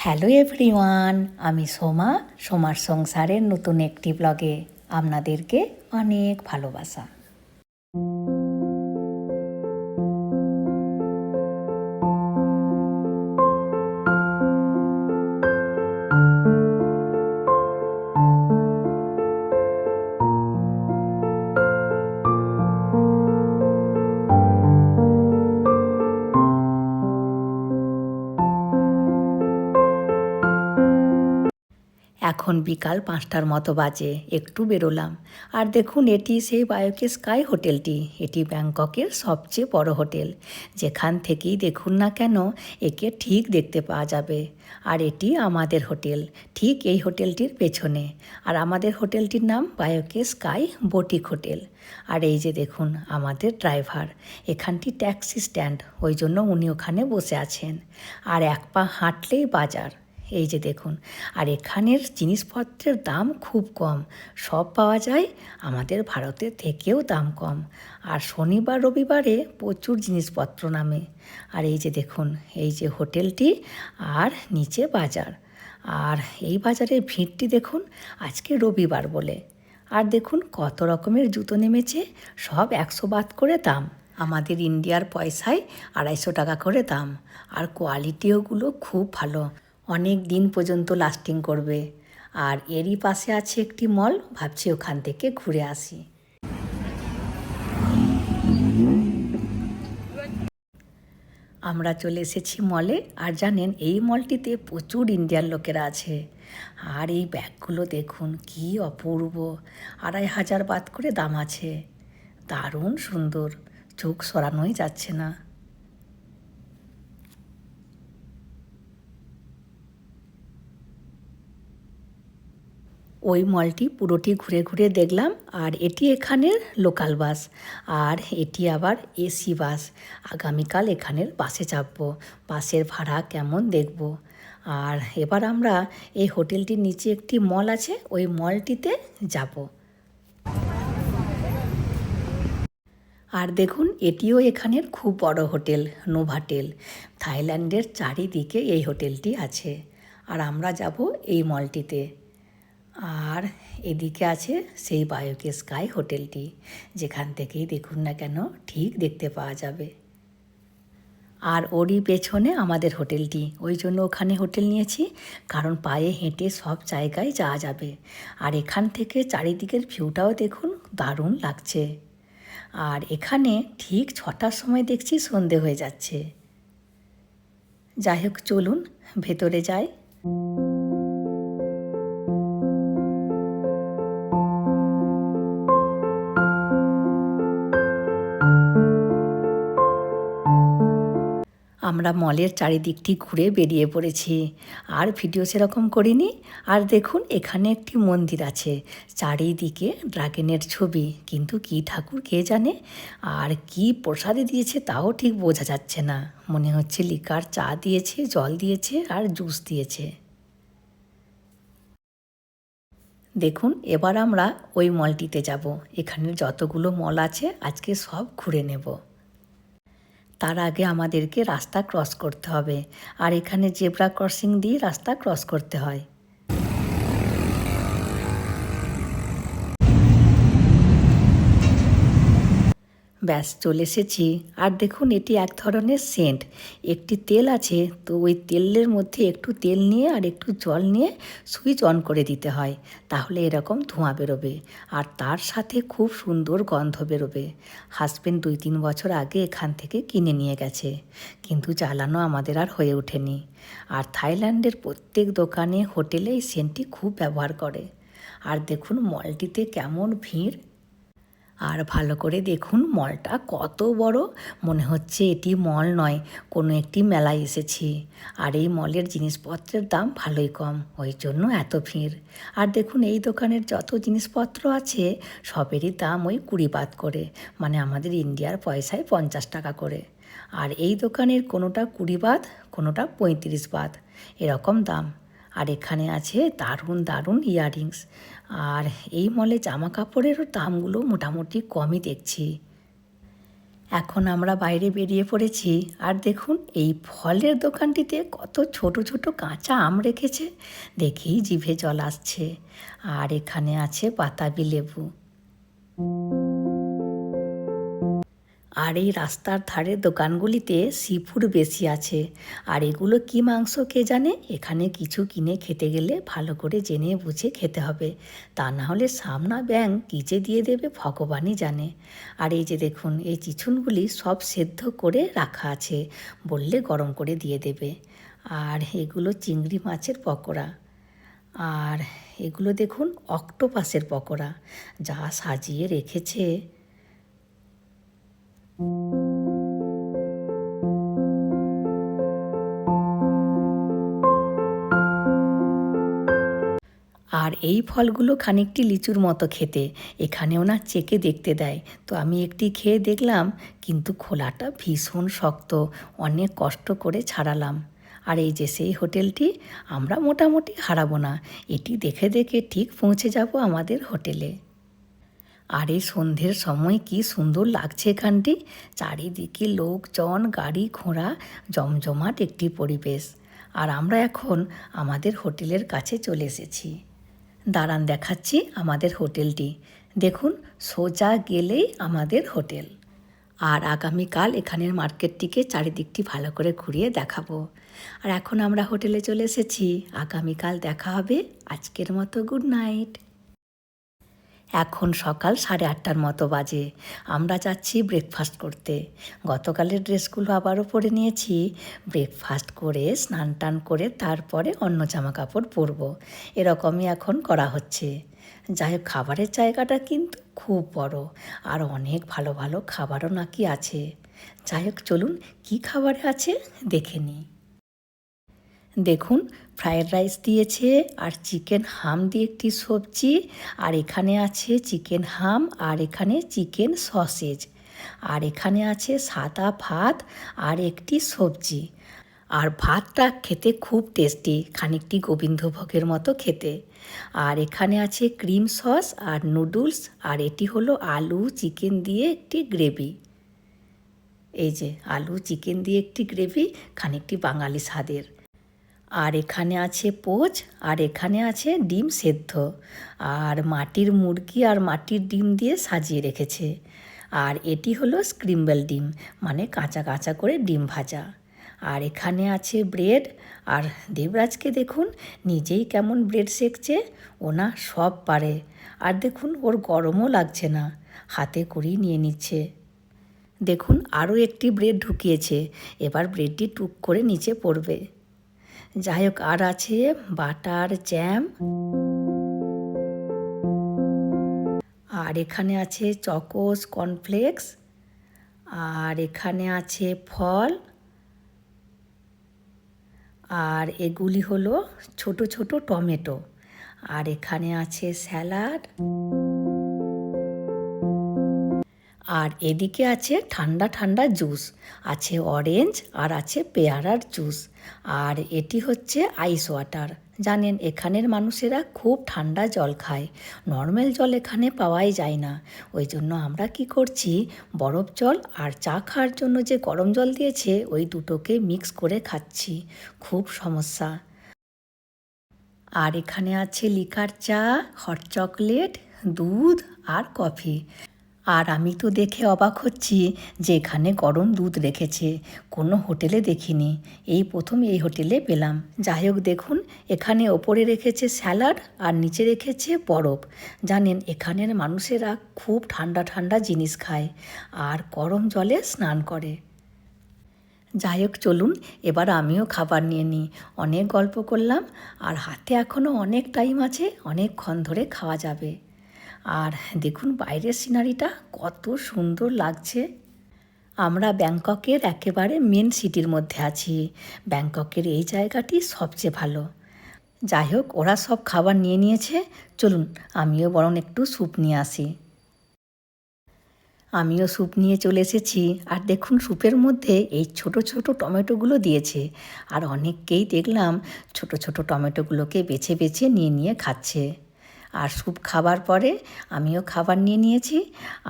Hello everyone, আমি সোমার সংসারের নতুন একটি ব্লগে আপনাদেরকে অনেক ভালোবাসা। এখন বিকাল 5টার মতো বাজে, একটু বেরোলাম। আর দেখুন, এটি সেই বায়োকে স্কাই হোটেলটি। এটি ব্যাংককের সবচেয়ে বড় হোটেল। যেখান থেকেই দেখুন না কেন, একে ঠিক দেখতে পাওয়া যাবে। আর এটি আমাদের হোটেল, ঠিক এই হোটেলটির পেছনে। আর আমাদের হোটেলটির নাম বায়োকে স্কাই বুটিক হোটেল। আর এই যে দেখুন আমাদের ড্রাইভার, এখানটি ট্যাক্সি স্ট্যান্ড, ওই জন্য উনি ওখানে বসে আছেন। আর এক পা হাঁটলেই বাজার, এই যে দেখুন। আর এখানের জিনিসপত্রের দাম খুব কম, সব পাওয়া যায় আমাদের ভারতের থেকেও দাম কম। আর শনিবার রবিবারে প্রচুর জিনিসপত্র নামে। আর এই যে দেখুন, এই যে হোটেলটি আর নিচে বাজার। আর এই বাজারের ভিড়টি দেখুন, আজকে রবিবার বলে। আর দেখুন কত রকমের জুতো নেমেছে, সব 100 বাত করে দাম। আমাদের ইন্ডিয়ার পয়সায় 250 টাকা করে দাম। আর কোয়ালিটিওগুলো খুব ভালো, অনেক দিন পর্যন্ত লাস্টিং করবে। আর এরই পাশে আছে একটি মল, ভাবছি ওখান থেকে ঘুরে আসি। আমরা চলে এসেছি মলে। আর জানেন, এই মলটিতে প্রচুর ইন্ডিয়ান লোকেরা আছে। আর এই ব্যাগগুলো দেখুন কি অপূর্ব, 2500 বাত করে দাম আছে। দারুণ সুন্দর, চোখ সরানোই যাচ্ছে না। ওই মলটি পুরোটি ঘুরে ঘুরে দেখলাম। আর এটি এখানের লোকাল বাস, আর এটি আবার এসি বাস। আগামীকাল এখানের বাসে চাপবো, বাসের ভাড়া কেমন দেখব। আর এবার আমরা এই হোটেলটির নিচে একটি মল আছে, ওই মলটিতে যাব। আর দেখুন, এটিও এখানের খুব বড় হোটেল, নোভাটেল। থাইল্যান্ডের চারিদিকে এই হোটেলটি আছে। আর আমরা যাব এই মলটিতে। আর এদিকে আছে সেই বায়োকে স্কাই হোটেলটি, যেখান থেকেই দেখুন না কেন ঠিক দেখতে পাওয়া যাবে। আর ওরই পেছনে আমাদের হোটেলটি, ওই জন্য ওখানে হোটেল নিয়েছি, কারণ পায়ে হেঁটে সব জায়গায় যাওয়া যাবে। আর এখান থেকে চারিদিকের ভিউটাও দেখুন, দারুণ লাগছে। আর এখানে ঠিক 6টার সময় দেখছি সন্ধে হয়ে যাচ্ছে। যাই হোক, চলুন ভেতরে যাই। আমরা মলের চারিদিকটি ঘুরে বেরিয়ে পড়েছি, আর ভিডিও সেরকম করিনি। আর দেখুন, এখানে একটি মন্দির আছে, চারিদিকে ড্রাগনের ছবি, কিন্তু কি ঠাকুর কে জানে। আর কি প্রসাদে দিয়েছে তাও ঠিক বোঝা যাচ্ছে না, মনে হচ্ছে লিকার চা দিয়েছে, জল দিয়েছে আর জুস দিয়েছে। দেখুন, এবার আমরা ওই মলটিতে যাব। এখানের যতগুলো মল আছে আজকে সব ঘুরে নেব। তার আগে আমাদেরকে রাস্তা ক্রস করতে হবে। আর এখানে জেব্রা ক্রসিং দিয়ে রাস্তা ক্রস করতে হয়। ব্যাস চলে এসেছি। আর দেখুন, এটি এক ধরনের সেন্ট। একটি তেল আছে, তো ওই তেলের মধ্যে একটু তেল নিয়ে আর একটু জল নিয়ে সুইচ অন করে দিতে হয়, তাহলে এরকম ধোঁয়া বেরোবে। আর তার সাথে খুব সুন্দর গন্ধ বেরোবে। হাজবেন্ড 2-3 বছর আগে এখান থেকে কিনে নিয়ে গেছে, কিন্তু জ্বালানো আমাদের আর হয়ে ওঠেনি। আর থাইল্যান্ডের প্রত্যেক দোকানে, হোটেলে এই সেন্টটি খুব ব্যবহার করে। আর দেখুন মলটিতে কেমন ভিড়। আর ভালো করে দেখুন মলটা কত বড়, মনে হচ্ছে এটি মল নয়, কোনো একটি মেলায় এসেছি। আর এই মলের জিনিসপত্রের দাম ভালোই কম, ওই জন্য এত ভিড়। আর দেখুন, এই দোকানের যত জিনিসপত্র আছে সবেরই দাম ওই 20 বাত করে, মানে আমাদের ইন্ডিয়ার পয়সায় 50 টাকা করে। আর এই দোকানের কোনোটা 20 বাত, কোনোটা 35 বাত, এরকম দাম। আর এখানে আছে দারুণ দারুণ ইয়াররিংস। আর এই মলে জামা কাপড়েরও দামগুলো মোটামুটি কমই দেখছি। এখন আমরা বাইরে বেরিয়ে পড়েছি, আর দেখুন এই ফলের দোকানটিতে কত ছোট ছোট কাঁচা আম রেখেছে, দেখেই জিভে জল আসছে। আর এখানে আছে বাতাবি লেবু। আর এই রাস্তার ধারের দোকানগুলিতে সি ফুড বেশি আছে। আর এগুলো কি মাংস কে জানে, এখানে কিছু কিনে খেতে গেলে ভালো করে জেনে বুঝে খেতে হবে, তা না হলে সামনা ব্যাঙ কী যে দিয়ে দেবে ভগবানই জানে। আর এই যে দেখুন এই চিছুনগুলি সব সেদ্ধ করে রাখা আছে, বললে গরম করে দিয়ে দেবে। আর এগুলো চিংড়ি মাছের পকোড়া। আর এগুলো দেখুন অক্টোপাসের পকোড়া, যা সাজিয়ে রেখেছে। আর এই ফলগুলো খানিকটি লিচুর মতো খেতে, এখানেও না চেকে দেখতে দেয়। তো আমি একটি খেয়ে দেখলাম, কিন্তু খোলাটা ভীষণ শক্ত, অনেক কষ্ট করে ছাড়ালাম। আর এই যে সেই হোটেলটি, আমরা মোটামুটি হারাবো না, এটি দেখে দেখে ঠিক পৌঁছে যাব আমাদের হোটেলে। আর এই সন্ধ্যের সময় কি সুন্দর লাগছে এখানটি, চারিদিকে লোকজন, গাড়ি ঘোড়া, জমজমাট একটি পরিবেশ। আর আমরা এখন আমাদের হোটেলের কাছে চলে এসেছি। দাঁড়ান দেখাচ্ছি আমাদের হোটেলটি, দেখুন সোজা গেলেই আমাদের হোটেল। আর আগামীকাল এখানের মার্কেটটিকে চারিদিকটি ভালো করে ঘুরিয়ে দেখাবো। আর এখন আমরা হোটেলে চলে এসেছি, আগামীকাল দেখা হবে। আজকের মতো গুড নাইট। এখন সকাল 8:30টার মতো বাজে, আমরা যাচ্ছি ব্রেকফাস্ট করতে। গতকালের ড্রেসগুলো আবারও পরে নিয়েছি, ব্রেকফাস্ট করে স্নান টান করে তারপরে অন্য জামা কাপড় পরবো, এরকমই এখন করা হচ্ছে। যাই হোক, খাবারের জায়গাটা কিন্তু খুব বড়, আর অনেক ভালো ভালো খাবারও নাকি আছে। যাই হোক চলুন কী খাবারে আছে দেখে নিই। দেখুন ফ্রায়েড রাইস দিয়েছে, আর চিকেন হাম দিয়ে একটি সবজি, আর এখানে আছে চিকেন হাম, আর এখানে চিকেন সসেজ, আর এখানে আছে সাদা ভাত আর একটি সবজি। আর ভাতটা খেতে খুব টেস্টি, খানিকটি গোবিন্দভোগের মতো খেতে। আর এখানে আছে ক্রিম সস আর নুডলস, আর এটি হলো আলু চিকেন দিয়ে একটি গ্রেভি। এই যে আলু চিকেন দিয়ে একটি গ্রেভি, খানিকটি বাঙালি স্বাদের। আর এখানে আছে পোচ, আর এখানে আছে ডিম সেদ্ধ, আর মাটির মুরগি আর মাটির ডিম দিয়ে সাজিয়ে রেখেছে। আর এটি হলো স্ক্রিম্বল ডিম, মানে কাঁচা কাঁচা করে ডিম ভাজা। আর এখানে আছে ব্রেড, আর দেবরাজকে দেখুন নিজেই কেমন ব্রেড সেঁকছে, ও না সব পারে। আর দেখুন ওর গরমও লাগছে না, হাতে করেই নিয়ে নিচ্ছে। দেখুন আরও একটি ব্রেড ঢুকিয়েছে, এবার ব্রেডটি টুক করে নিচে পড়বে। যাই হোক, আর আছে বাটার জ্যাম, আর এখানে আছে চকোস কর্নফ্লেক্স, আর এখানে আছে ফল, আর এগুলি হলো ছোট ছোট টমেটো, আর এখানে আছে স্যালাড, আর এদিকে আছে ঠান্ডা ঠান্ডা জুস, আছে অরেঞ্জ আর আছে পেয়ারার জুস। আর এটি হচ্ছে আইস ওয়াটার। জানেন এখানের মানুষেরা খুব ঠান্ডা জল খায়, নর্মাল জল এখানে পাওয়াই যায় না। ওই জন্য আমরা কি করছি, বরফ জল আর চা খাওয়ার জন্য যে গরম জল দিয়েছে ওই দুটোকে মিক্স করে খাচ্ছি, খুব সমস্যা। আর এখানে আছে লিকার চা, হট চকলেট, দুধ আর কফি। আর আমি তো দেখে অবাক হচ্ছি যে এখানে গরম দুধ রেখেছে, কোনো হোটেলে দেখিনি, এই প্রথম এই হোটেলে পেলাম। যাই হোক দেখুন এখানে ওপরে রেখেছে স্যালাড আর নিচে রেখেছে বরফ। জানেন এখানের মানুষেরা খুব ঠান্ডা ঠান্ডা জিনিস খায় আর গরম জলে স্নান করে। যাই হোক চলুন এবার আমিও খাবার নিয়ে নিই, অনেক গল্প করলাম, আর হাতে এখনও অনেক টাইম আছে, অনেকক্ষণ ধরে খাওয়া যাবে। আর দেখুন বাইরের সিনারিটা কত সুন্দর লাগছে। আমরা ব্যাংককের একেবারে মেন সিটির মধ্যে আছি, ব্যাংককের এই জায়গাটি সবচেয়ে ভালো। যাই হোক ওরা সব খাবার নিয়ে নিয়েছে, চলুন আমিও বরং একটু স্যুপ নিয়ে আসি। আমিও স্যুপ নিয়ে চলে এসেছি, আর দেখুন স্যুপের মধ্যে এই ছোট ছোট টমেটোগুলো দিয়েছে, আর অনেককেই দেখলাম ছোট ছোট টমেটোগুলোকে বেছে বেছে নিয়ে নিয়ে খাচ্ছে। আর স্যুপ খাবার পরে আমিও খাবার নিয়ে নিয়েছি।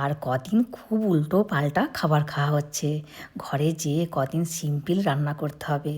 আর কদিন খুব উল্টো পাল্টা খাবার খাওয়া হচ্ছে, ঘরে যেয়ে কদিন সিম্পল রান্না করতে হবে।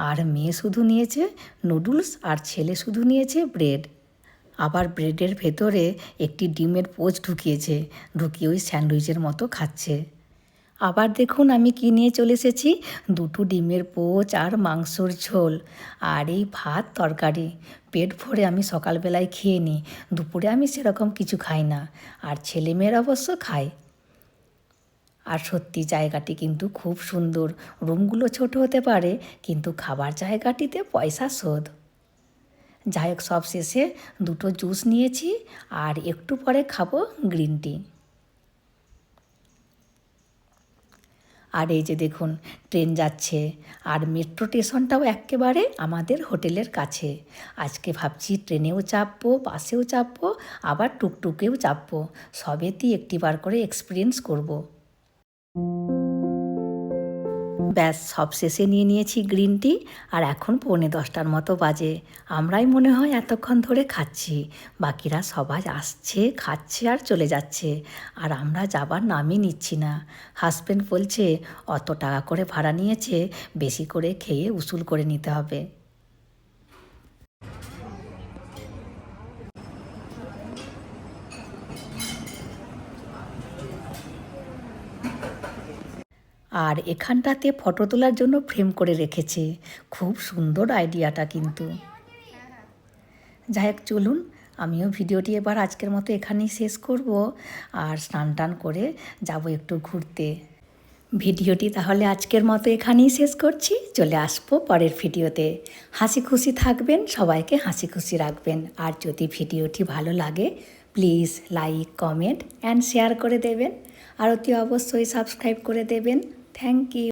আর মেয়ে শুধু নিয়েছে নুডলস আর ছেলে শুধু নিয়েছে ব্রেড। আবার ব্রেডের ভেতরে একটি ডিমের পোচ ঢুকিয়ে ওই স্যান্ডউইচের মতো খাচ্ছে। আবার দেখুন আমি কী নিয়ে চলে এসেছি, 2টো ডিমের পোচ আর মাংসর ঝোল আর এই ভাত তরকারি। পেট ভরে আমি সকালবেলায় খেয়ে নিই, দুপুরে আমি সেরকম কিছু খাই না, আর ছেলেমেয়েরা অবশ্য খায়। আর সত্যি জায়গাটি কিন্তু খুব সুন্দর, রুমগুলো ছোট হতে পারে কিন্তু খাবার জায়গাটিতে পয়সা শোধ। যাই হোক, সব শেষে 2টো জুস নিয়েছি আর একটু পরে খাবো গ্রিন টি। আর এই যে দেখুন ট্রেন যাচ্ছে, আর মেট্রো স্টেশনটাও একেবারে আমাদের হোটেলের কাছে। আজকে ভাবছি ট্রেনেও চাপবো, বাসেও চাপবো, আবার টুকটুকেও চাপবো, সবেতেই একটিবার করে এক্সপিরিয়েন্স করব। ব্যাস সব শেষে নিয়ে নিয়েছি গ্রিন টি, আর এখন 9:45 মতো বাজে। আমরাই মনে হয় এতক্ষণ ধরে খাচ্ছি, বাকিরা সবাই আসছে, খাচ্ছে আর চলে যাচ্ছে, আর আমরা যাবার নামই নিচ্ছি না। হাজব্যান্ড বলছে অত টাকা করে ভাড়া নিয়েছে, বেশি করে খেয়ে উসুল করে নিতে হবে। আর এখানটাতে ফটো তোলার জন্য ফ্রেম করে রেখেছে, খুব সুন্দর আইডিয়াটা কিন্তু। যাই হোক চলুন, আমিও ভিডিওটি এবার আজকের মতো এখানেই শেষ করব, আর স্নান টান করে যাব একটু ঘুরতে। ভিডিওটি তাহলে আজকের মতো এখানেই শেষ করছি, চলে আসবো পরের ভিডিওতে। হাসি খুশি থাকবেন, সবাইকে হাসি খুশি রাখবেন, আর যদি ভিডিওটি ভালো লাগে please like, comment and share করে দেবেন, আর অতি অবশ্যই সাবস্ক্রাইব করে দেবেন। Thank you.